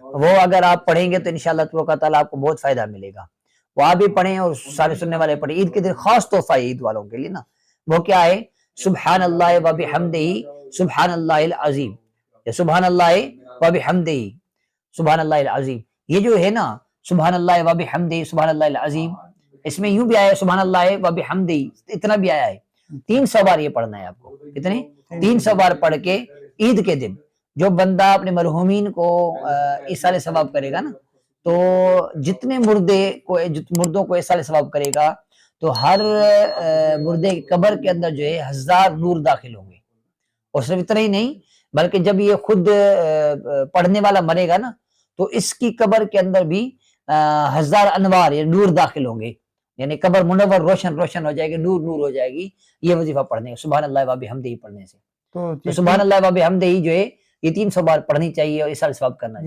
وہ اگر آپ پڑھیں گے تو انشاءاللہ تبارک تعالیٰ آپ کو بہت فائدہ ملے گا. وہ آپ بھی پڑھیں اور سارے سننے والے پڑھیں. عید کے دن خاص تحفہ ہے عید والوں کے لیے نا. وہ کیا ہے؟ سبحان اللہ و بحمدہ سبحان اللہ العظیم، یا سبحان اللہ و بحمدہ سبحان اللہ العظیم. یہ جو ہے نا سبحان اللہ و بحمدہ سبحان اللہ العظیم، اس میں یوں بھی آیا ہے سبحان اللہ و بحمدہ، اتنا بھی آیا ہے. 300 بار یہ پڑھنا ہے آپ کو. کتنے؟ 300 بار پڑھ کے عید کے دن جو بندہ اپنے مرحومین کو ایصال ثواب کرے گا نا، تو جتنے مردوں کو ایصال ثواب کرے گا تو ہر مردے کی قبر کے اندر جو ہے 1000 نور داخل ہوں گے. اور صرف اتنا ہی نہیں بلکہ جب یہ خود پڑھنے والا مرے گا نا تو اس کی قبر کے اندر بھی 1000 انوار یا نور داخل ہوں گے، یعنی قبر منور روشن ہو جائے گی، نور ہو جائے گی یہ وظیفہ پڑھنے کا، سبحان اللہ و بحمدہ پڑھنے سے. تو سبحان اللہ و بحمدہ جو ہے یہ 300 بار پڑھنی چاہیے اور ایصال ثواب کرنا چاہیے.